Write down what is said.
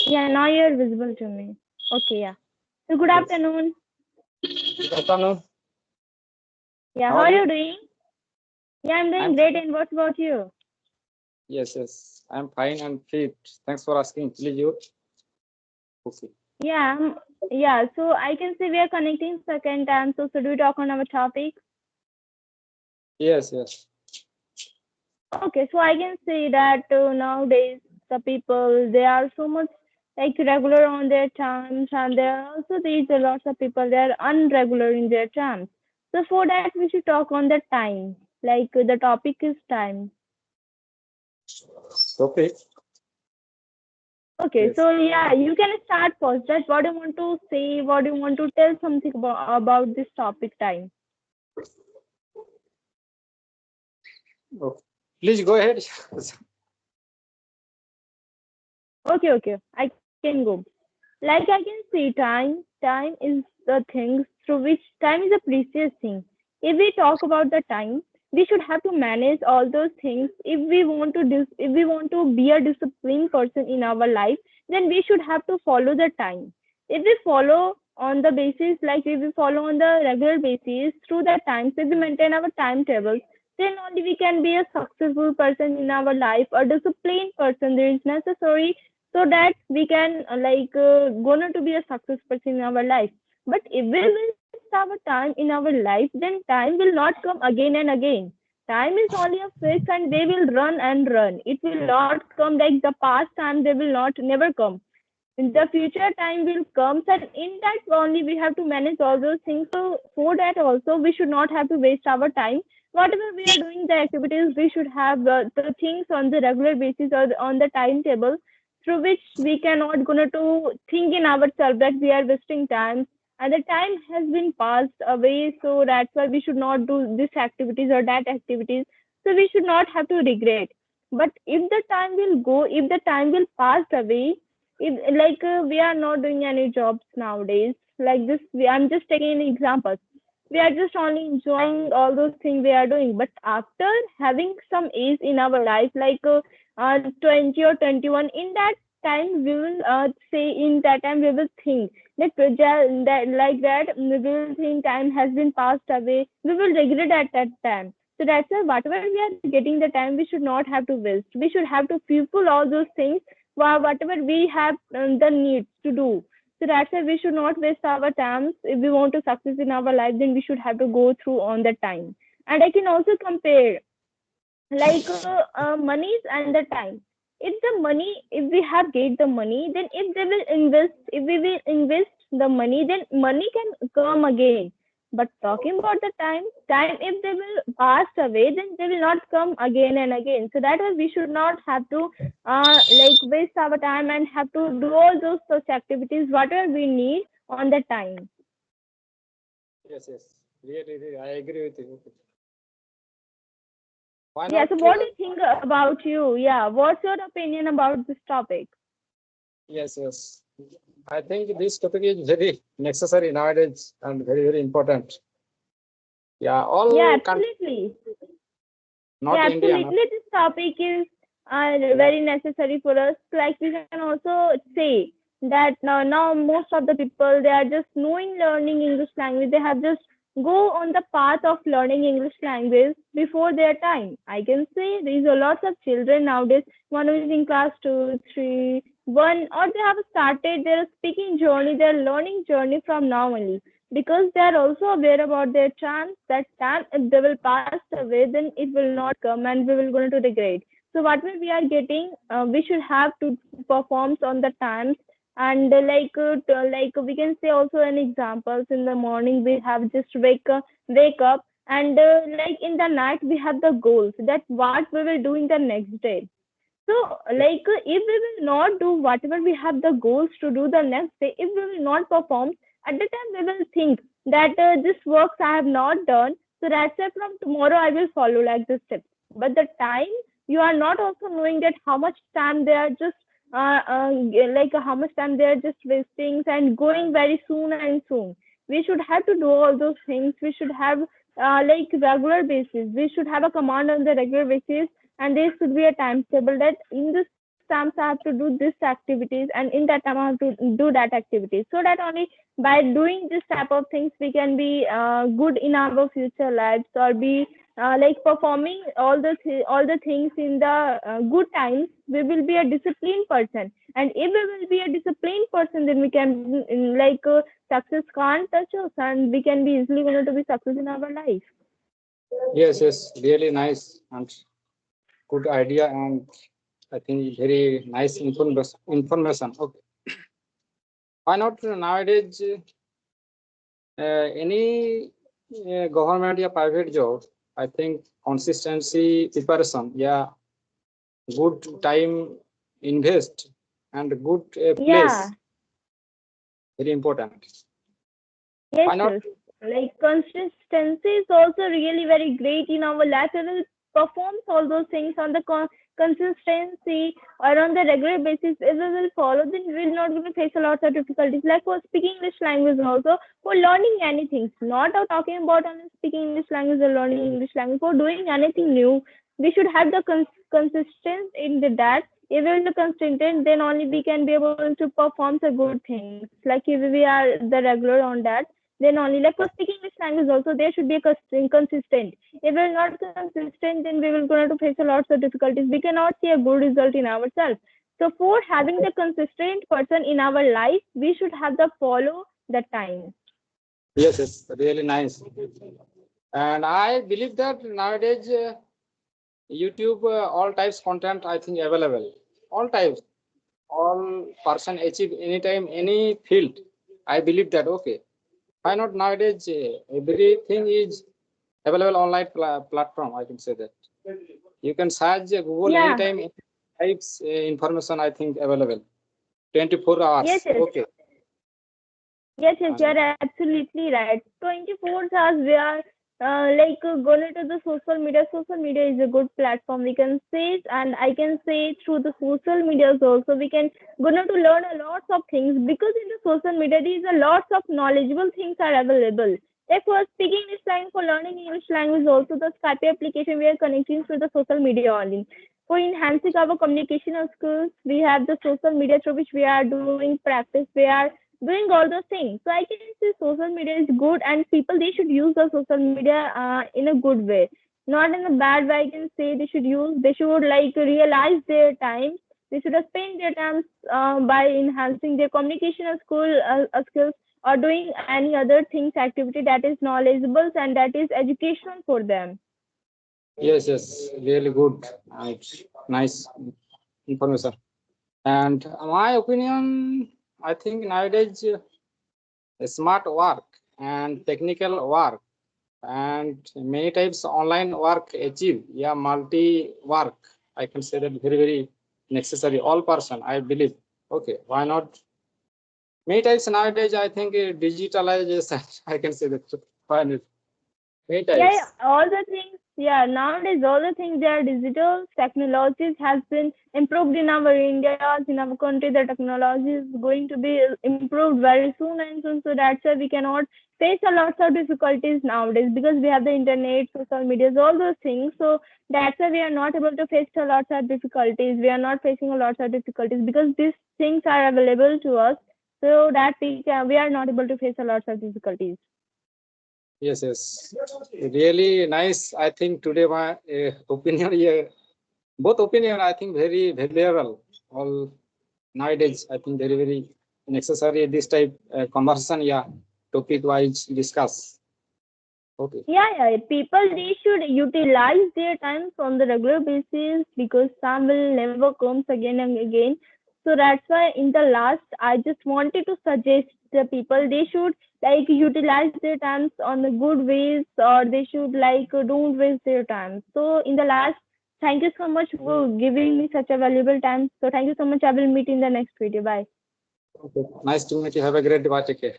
Yeah, now you're visible to me. Okay, yeah. So good Yes. afternoon. Good afternoon. Yeah, How how are are you? you doing? Yeah, I'm I'm doing great. And what about you? yes. I'm fine and fit. Thanks for asking. Please you. Okay. Yeah, yeah. So I can see we are connecting second time. So should we talk on our topic? Yes. Okay, so I can say that nowadays the people they are so much like regular on their times, and there are also these a lots of people they are unregular in their times. So for that we should talk on the time. Like the topic is time. Okay. Okay, Yes. so yeah, you can start first. That what do you want to say? What do you want to tell something about this topic time? Okay. Please go ahead. Okay. I can go. Like I can say time is the thing through which time is a precious thing. If we talk about the time, we should have to manage all those things. If we want to be a disciplined person in our life, then we should have to follow the time. If we follow on the basis, like if we follow on the regular basis through the times, if we maintain our timetables, then only we can be a successful person in our life. A disciplined person there is necessary so that we can gonna to be a success person in our life. But if we waste our time in our life, then time will not come again and again. Time is only a fix, and they will run and run. It will not come like the past time. They will not never come. In the future time will come, and in that only we have to manage all those things. So for that also we should not have to waste our time. Whatever we are doing the activities, we should have the things on the regular basis or on the timetable, through which we cannot gonna to think in ourselves that we are wasting time and the time has been passed away. So that's why we should not do this activities or that activities. So we should not have to regret. But if the time will go, if the time will pass away, if we are not doing any jobs nowadays like this, I'm just taking an example. We are just only enjoying all those things we are doing, but after having some age in our life, 20 or 21, in that time we will say in that time we will think that we will think time has been passed away. We will regret at that time. So that's why whatever we are getting the time, we should not have to waste. We should have to fulfill all those things whatever we have the needs to do. So that's why we should not waste our time. If we want to success in our life, then we should have to go through on the time. And I can also compare monies and the time. If we have get the money, then if we will invest the money, then money can come again. But talking about the time if they will pass away, then they will not come again and again. So that way we should not have to waste our time and have to do all those such activities whatever we need on the time. Yes. Really, I agree with you. Okay. Why Yeah, not? so what do you think about you? Yeah, what's your opinion about this topic? Yes. I think this topic is very necessary nowadays and very important. Yeah, Yeah, all countries, absolutely. not Yeah, India. absolutely. Not, This topic is yeah. very necessary for us. Like we can also say that now most of the people they are just knowing learning English language. They have just go on the path of learning English language before their time. I can say there is a lot of children nowadays. One who is in class two, three, one, or they have started their speaking journey, their learning journey from now only, because they are also aware about their chance that time if they will pass away, then it will not come and we will going to regret. So whatever we are getting, we should have to perform on the times. And we can say also an examples. In the morning we have just wake up, and in the night we have the goals that what we will do in the next day. So, if we will not do whatever we have the goals to do the next day, if we will not perform, at the time we will think that this works I have not done. So that's why from tomorrow I will follow like this step. But the time you are not also knowing that how much time they are just how much time they are just wasting and going very soon and soon. We should have to do all those things. We should have like regular basis. We should have a command on the regular basis, and there should be a timetable that in this times I have to do this activities, and in that time I have to do that activities. So that only by doing this type of things we can be good in our future lives, or be like performing all the things in the good times. We will be a disciplined person, and if we will be a disciplined person, then we can success can't touch us, and we can be easily going to be success in our life. Yes, yes, really nice and good idea, and I think very nice information. Okay, why not nowadays any government or private job? I think consistency, preparation, yeah, good time invest and good Yeah. place, very important. Yes, Why not? yes. Like consistency is also really very great in our life. We will perform all those things on the consistency or on the regular basis. If we will follow, then we will not going to face a lot of difficulties. Like for speaking English language also, for learning anything. Not talking about only speaking English language or learning English language. For doing anything new, we should have the consistency in that. If we will be consistent, then only we can be able to perform the good things. Like if we are the regular on that, then only like for speaking English language also there should be a consistent. If we're not consistent, then we will going to face a lot of difficulties. We cannot see a good result in ourselves. So for having the consistent person in our life, we should have the follow the time. Yes, yes, really nice. And I believe that nowadays YouTube all types content I think available. All types, all person achieve anytime any field. I believe that. Okay, why not nowadays everything is available online platform. I can say that you can search Google Yeah. anytime. Any types information I think available. 24 Yes, hours. yes. Okay. Yes, yes, And you're absolutely right. 24 hours we are going to the social media. Social media is a good platform. We can say it, and I can say through the social medias also we can going to learn a lots of things, because in the social media there is a lots of knowledgeable things are available. Like for speaking English language, for learning English language also, the Skype application we are connecting through the social media only. For enhancing our communication skills, we have the social media through which we are doing practice. We are doing all those things. So I can say social media is good, and people they should use the social media in a good way, not in a bad way. I can say they should like realize their time. They should spend their time by enhancing their communication skills, or doing any other things activity that is knowledgeable and that is educational for them. yes, yes, really good and nice information. And my opinion, I think nowadays smart work and technical work and many types online work achieve. Yeah, multi work. I can say that very, very necessary. All person, I believe. Okay, why not? Many types nowadays, I think digitalization. I can say that. Why not? Many Yeah, yeah, types. all the things. Yeah, nowadays all the things they are digital. Technologies has been improved in our India, in our country. The technology is going to be improved very soon and soon. So that's why we cannot face a lot of difficulties nowadays, because we have the internet, social medias, all those things. So that's why we are not able to face a lot of difficulties. We are not facing a lot of difficulties because these things are available to us. So that we are not able to face a lot of difficulties. Yes, yes. Really nice. I think today my opinion, yeah, both opinion, I think very valuable. All nowadays, I think very, very necessary this type conversation, yeah, topic wise discuss. Okay. Yeah, yeah. People they should utilize their times on the regular basis, because some will never comes again and again. So that's why in the last, I just wanted to suggest the people they should like utilize their times on the good ways, or they should like don't waste their time. So in the last, thank you so much for giving me such a valuable time. So thank you so much. I will meet in the next video. Bye. Okay. Nice to meet you. Have a great day. Bye. Take care.